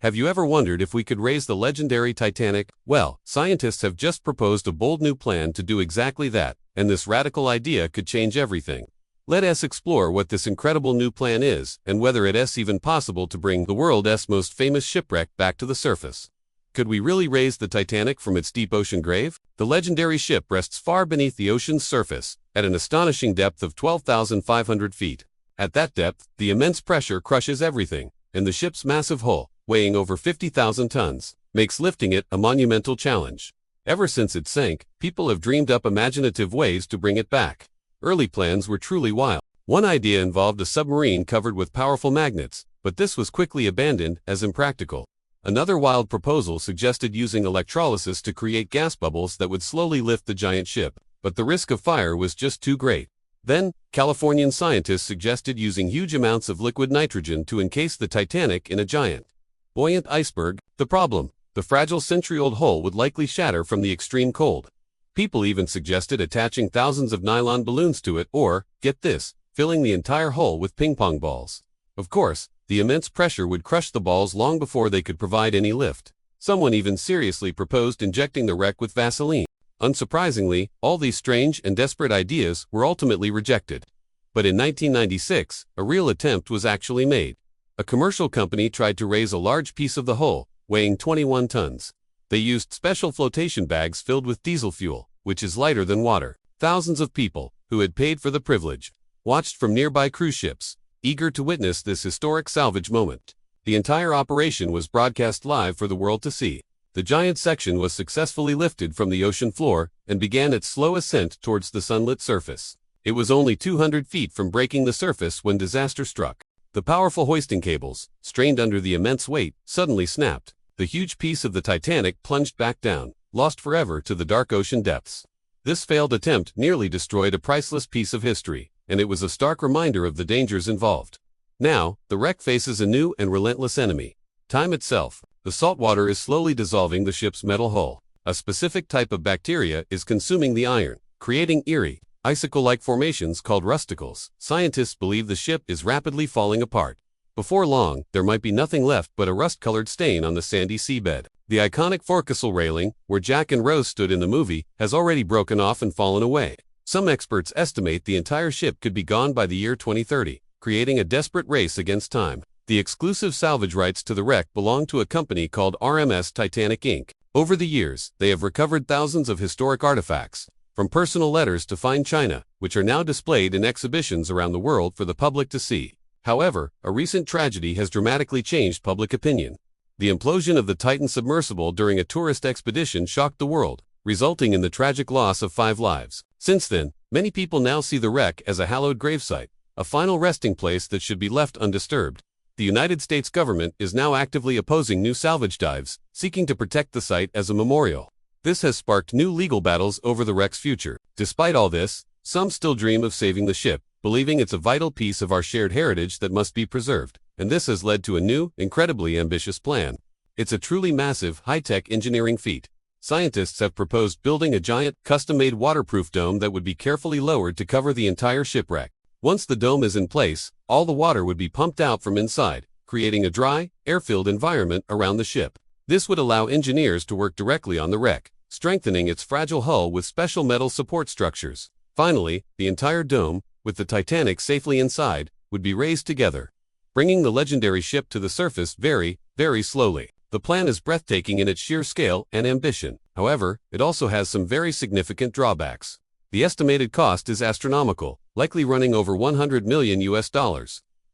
Have you ever wondered if we could raise the legendary Titanic? Well, scientists have just proposed a bold new plan to do exactly that, and this radical idea could change everything. Let us explore what this incredible new plan is, and whether it is even possible to bring the world's most famous shipwreck back to the surface. Could we really raise the Titanic from its deep ocean grave? The legendary ship rests far beneath the ocean's surface, at an astonishing depth of 12,500 feet. At that depth, the immense pressure crushes everything, and the ship's massive hull, weighing over 50,000 tons, makes lifting it a monumental challenge. Ever since it sank, people have dreamed up imaginative ways to bring it back. Early plans were truly wild. One idea involved a submarine covered with powerful magnets, but this was quickly abandoned as impractical. Another wild proposal suggested using electrolysis to create gas bubbles that would slowly lift the giant ship, but the risk of fire was just too great. Then, Californian scientists suggested using huge amounts of liquid nitrogen to encase the Titanic in a giant, buoyant iceberg. The problem: the fragile century-old hull would likely shatter from the extreme cold. People even suggested attaching thousands of nylon balloons to it or, get this, filling the entire hull with ping-pong balls. Of course, the immense pressure would crush the balls long before they could provide any lift. Someone even seriously proposed injecting the wreck with Vaseline. Unsurprisingly, all these strange and desperate ideas were ultimately rejected. But in 1996, a real attempt was actually made. A commercial company tried to raise a large piece of the hull, weighing 21 tons. They used special flotation bags filled with diesel fuel, which is lighter than water. Thousands of people, who had paid for the privilege, watched from nearby cruise ships, eager to witness this historic salvage moment. The entire operation was broadcast live for the world to see. The giant section was successfully lifted from the ocean floor and began its slow ascent towards the sunlit surface. It was only 200 feet from breaking the surface when disaster struck. The powerful hoisting cables, strained under the immense weight, suddenly snapped. The huge piece of the Titanic plunged back down, lost forever to the dark ocean depths. This failed attempt nearly destroyed a priceless piece of history, and it was a stark reminder of the dangers involved. Now, the wreck faces a new and relentless enemy: time itself. The salt water is slowly dissolving the ship's metal hull. A specific type of bacteria is consuming the iron, creating eerie, icicle-like formations called rusticles. Scientists believe the ship is rapidly falling apart. Before long, there might be nothing left but a rust-colored stain on the sandy seabed. The iconic forecastle railing, where Jack and Rose stood in the movie, has already broken off and fallen away. Some experts estimate the entire ship could be gone by the year 2030, creating a desperate race against time. The exclusive salvage rights to the wreck belong to a company called RMS Titanic Inc. Over the years, they have recovered thousands of historic artifacts, from personal letters to fine china, which are now displayed in exhibitions around the world for the public to see. However, a recent tragedy has dramatically changed public opinion. The implosion of the Titan submersible during a tourist expedition shocked the world, resulting in the tragic loss of 5 lives. Since then, many people now see the wreck as a hallowed gravesite, a final resting place that should be left undisturbed. The United States government is now actively opposing new salvage dives, seeking to protect the site as a memorial. This has sparked new legal battles over the wreck's future. Despite all this, some still dream of saving the ship, believing it's a vital piece of our shared heritage that must be preserved. And this has led to a new, incredibly ambitious plan. It's a truly massive, high-tech engineering feat. Scientists have proposed building a giant, custom-made waterproof dome that would be carefully lowered to cover the entire shipwreck. Once the dome is in place, all the water would be pumped out from inside, creating a dry, air-filled environment around the ship. This would allow engineers to work directly on the wreck, strengthening its fragile hull with special metal support structures. Finally, the entire dome, with the Titanic safely inside, would be raised together, bringing the legendary ship to the surface very, very slowly. The plan is breathtaking in its sheer scale and ambition. However, it also has some very significant drawbacks. The estimated cost is astronomical, likely running over $100 million.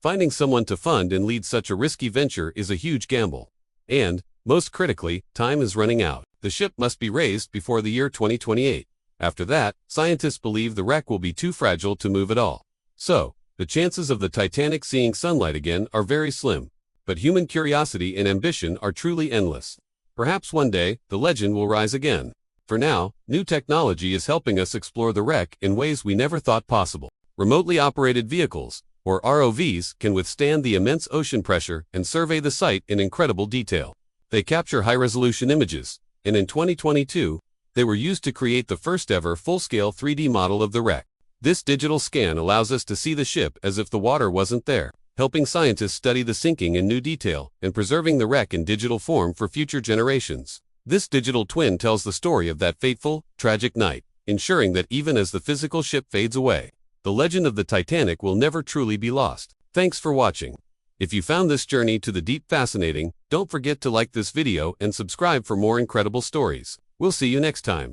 Finding someone to fund and lead such a risky venture is a huge gamble. And, most critically, time is running out. The ship must be raised before the year 2028. After that, scientists believe the wreck will be too fragile to move at all. So, the chances of the Titanic seeing sunlight again are very slim. But human curiosity and ambition are truly endless. Perhaps one day, the legend will rise again. For now, new technology is helping us explore the wreck in ways we never thought possible. Remotely operated vehicles, or ROVs, can withstand the immense ocean pressure and survey the site in incredible detail. They capture high-resolution images, and in 2022, they were used to create the first-ever full-scale 3D model of the wreck. This digital scan allows us to see the ship as if the water wasn't there. helping scientists study the sinking in new detail and preserving the wreck in digital form for future generations. This digital twin tells the story of that fateful, tragic night, ensuring that even as the physical ship fades away, the legend of the Titanic will never truly be lost. Thanks for watching. If you found this journey to the deep fascinating, don't forget to like this video and subscribe for more incredible stories. We'll see you next time.